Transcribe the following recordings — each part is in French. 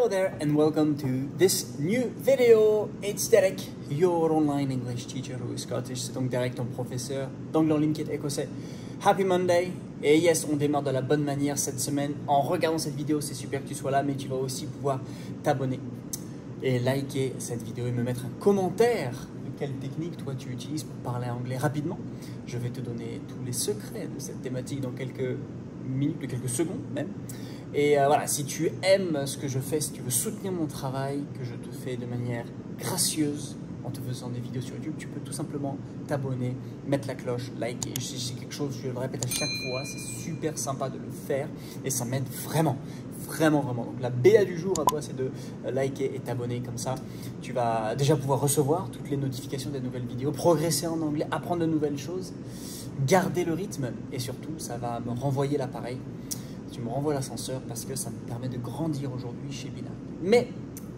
Hello there and welcome to this new video. It's Derek, your online English teacher who is Scottish. C'est donc Derek, ton professeur d'anglais en ligne qui est écossais. Happy Monday. Et yes, on démarre de la bonne manière cette semaine. En regardant cette vidéo, c'est super que tu sois là, mais tu vas aussi pouvoir t'abonner et liker cette vidéo et me mettre un commentaire. Quelle technique toi tu utilises pour parler anglais rapidement? Je vais te donner tous les secrets de cette thématique dans quelques minutes, de quelques secondes même. Et voilà, si tu aimes ce que je fais, si tu veux soutenir mon travail, que je te fais de manière gracieuse en te faisant des vidéos sur YouTube, tu peux tout simplement t'abonner, mettre la cloche, liker. C'est quelque chose, je le répète à chaque fois, c'est super sympa de le faire et ça m'aide vraiment, vraiment, vraiment. Donc la BA du jour à toi, c'est de liker et t'abonner comme ça. Tu vas déjà pouvoir recevoir toutes les notifications des nouvelles vidéos, progresser en anglais, apprendre de nouvelles choses, garder le rythme et surtout, ça va me renvoyer l'appareil. Tu me renvoies l'ascenseur parce que ça me permet de grandir aujourd'hui chez Bilingue. Mais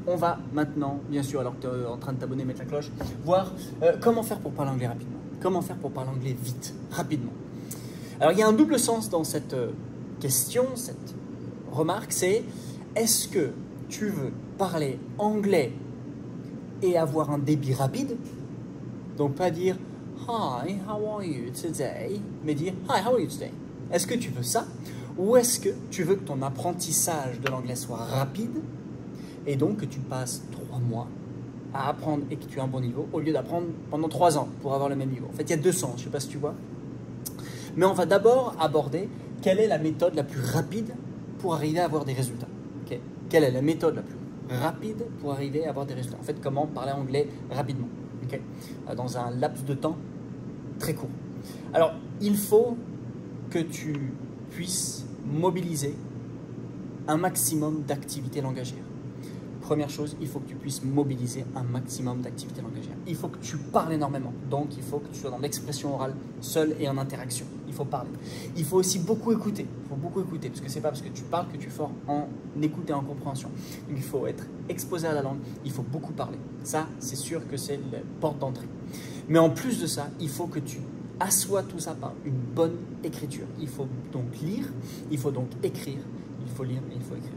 on va maintenant, bien sûr, alors que tu es en train de t'abonner, mettre la cloche, voir comment faire pour parler anglais rapidement. Comment faire pour parler anglais vite, rapidement. Alors, il y a un double sens dans cette question, cette remarque, c'est est-ce que tu veux parler anglais et avoir un débit rapide? Donc, pas dire « Hi, how are you today ?» mais dire « Hi, how are you today ?» Est-ce que tu veux ça? Ou est-ce que tu veux que ton apprentissage de l'anglais soit rapide et donc que tu passes 3 mois à apprendre et que tu aies un bon niveau au lieu d'apprendre pendant 3 ans pour avoir le même niveau? En fait, il y a deux sens, je ne sais pas si tu vois. Mais on va d'abord aborder quelle est la méthode la plus rapide pour arriver à avoir des résultats. Okay? Quelle est la méthode la plus rapide pour arriver à avoir des résultats? En fait, comment parler anglais rapidement, okay? Dans un laps de temps très court. Alors, il faut que tu puisses mobiliser un maximum d'activités langagières. Première chose, il faut que tu puisses mobiliser un maximum d'activités langagières. Il faut que tu parles énormément. Donc, il faut que tu sois dans l'expression orale, seul et en interaction. Il faut parler. Il faut aussi beaucoup écouter. Il faut beaucoup écouter, parce que ce n'est pas parce que tu parles que tu es fort en écoute et en compréhension. Donc, il faut être exposé à la langue. Il faut beaucoup parler. Ça, c'est sûr que c'est la porte d'entrée. Mais en plus de ça, il faut que tu assois tout ça par une bonne écriture. Il faut donc lire, il faut donc écrire, il faut lire et il faut écrire.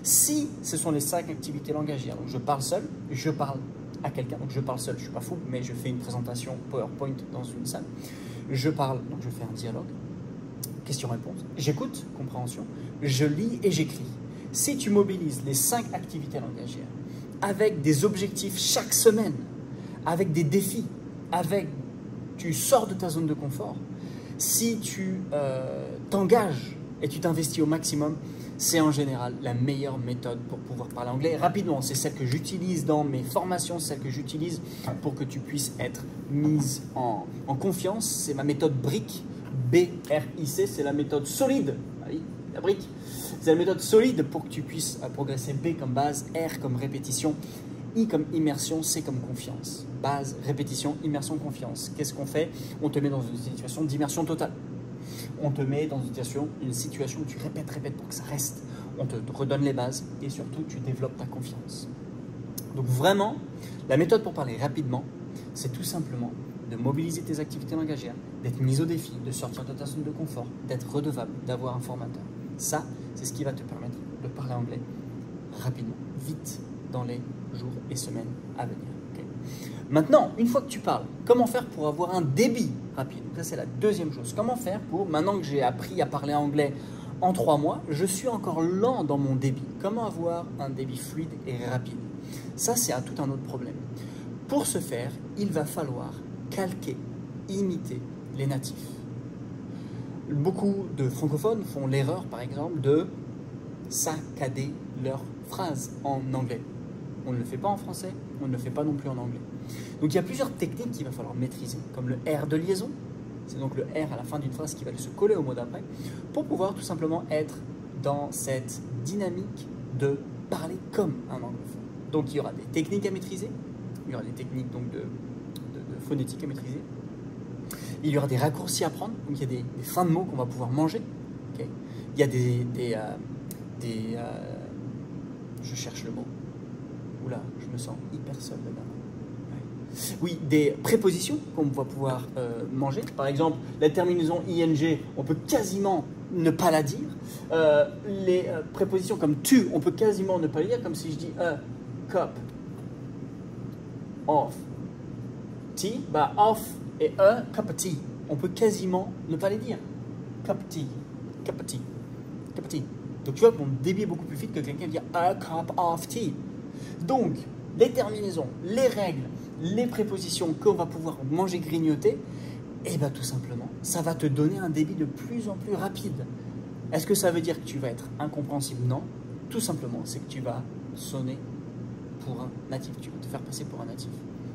Si ce sont les 5 activités langagières, donc je parle seul, je parle à quelqu'un, donc je parle seul, je ne suis pas fou, mais je fais une présentation PowerPoint dans une salle, je parle, donc je fais un dialogue, question-réponse, j'écoute, compréhension, je lis et j'écris. Si tu mobilises les 5 activités langagières avec des objectifs chaque semaine, avec des défis, tu sors de ta zone de confort, si tu t'engages et tu t'investis au maximum, c'est en général la meilleure méthode pour pouvoir parler anglais rapidement. C'est celle que j'utilise dans mes formations, celle que j'utilise pour que tu puisses être mise en confiance. C'est ma méthode BRIC, B-R-I-C, c'est la méthode solide. Ah oui, la brique. C'est la méthode solide pour que tu puisses progresser. B comme base, R comme répétition, I comme immersion, C comme confiance. Base, répétition, immersion, confiance. Qu'est-ce qu'on fait? On te met dans une situation d'immersion totale. On te met dans une situation où tu répètes pour que ça reste. On te redonne les bases et surtout, tu développes ta confiance. Donc vraiment, la méthode pour parler rapidement, c'est tout simplement de mobiliser tes activités langagières, d'être mis au défi, de sortir de ta zone de confort, d'être redevable, d'avoir un formateur. Ça, c'est ce qui va te permettre de parler anglais rapidement, vite, dans les jours et semaines à venir. Okay? Maintenant, une fois que tu parles, comment faire pour avoir un débit rapide? Ça, c'est la deuxième chose. Comment faire pour, maintenant que j'ai appris à parler anglais en 3 mois, je suis encore lent dans mon débit. Comment avoir un débit fluide et rapide? Ça, c'est tout un autre problème. Pour ce faire, il va falloir calquer, imiter les natifs. Beaucoup de francophones font l'erreur, par exemple, de saccader leurs phrases en anglais. On ne le fait pas en français, on ne le fait pas non plus en anglais. Donc il y a plusieurs techniques qu'il va falloir maîtriser, comme le R de liaison, c'est donc le R à la fin d'une phrase qui va se coller au mot d'après, pour pouvoir tout simplement être dans cette dynamique de parler comme un anglophone. Donc il y aura des techniques à maîtriser, il y aura des techniques donc de phonétique à maîtriser, il y aura des raccourcis à prendre, donc il y a des fins de mots qu'on va pouvoir manger, okay. Il y a je cherche le mot. Oula, je me sens hyper seul là-dedans. Ouais. Oui, des prépositions qu'on va pouvoir manger. Par exemple, la terminaison ing, on peut quasiment ne pas la dire. Les prépositions comme tu, on peut quasiment ne pas les dire, comme si je dis a cup of tea, bah of et a cup of tea. On peut quasiment ne pas les dire. Cup of tea, cup of tea, cup of tea. Donc tu vois que mon débit est beaucoup plus vite que quelqu'un qui dit a cup of tea. Donc, les terminaisons, les règles, les prépositions qu'on va pouvoir manger, grignoter, et bien tout simplement, ça va te donner un débit de plus en plus rapide. Est-ce que ça veut dire que tu vas être incompréhensible? Non. Tout simplement, c'est que tu vas sonner pour un natif. Tu vas te faire passer pour un natif.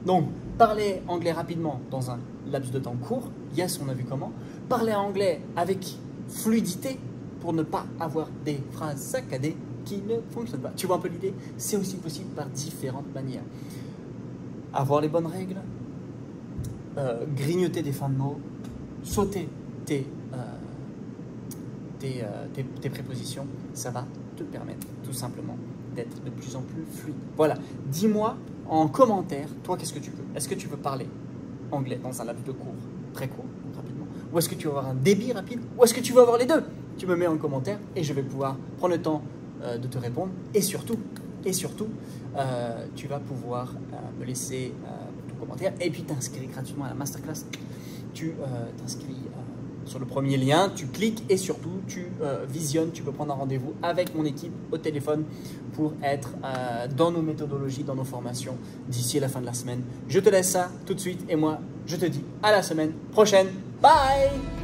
Donc, parler anglais rapidement dans un laps de temps court, yes, on a vu comment. Parler anglais avec fluidité pour ne pas avoir des phrases saccadées qui ne fonctionnent pas. Tu vois un peu l'idée? C'est aussi possible par différentes manières. Avoir les bonnes règles, grignoter des fins de mots, sauter tes prépositions, ça va te permettre tout simplement d'être de plus en plus fluide. Voilà, dis-moi en commentaire, toi, qu'est-ce que tu veux? Est-ce que tu veux parler anglais dans un laps de cours, très court, rapidement? Ou est-ce que tu veux avoir un débit rapide? Ou est-ce que tu veux avoir les deux? Tu me mets en commentaire et je vais pouvoir prendre le temps de te répondre. Et surtout, tu vas pouvoir me laisser ton commentaire et puis t'inscrire gratuitement à la masterclass. Tu t'inscris sur le premier lien, tu cliques et surtout tu visionnes, tu peux prendre un rendez-vous avec mon équipe au téléphone pour être dans nos méthodologies, dans nos formations d'ici la fin de la semaine. Je te laisse ça tout de suite et moi je te dis à la semaine prochaine. Bye!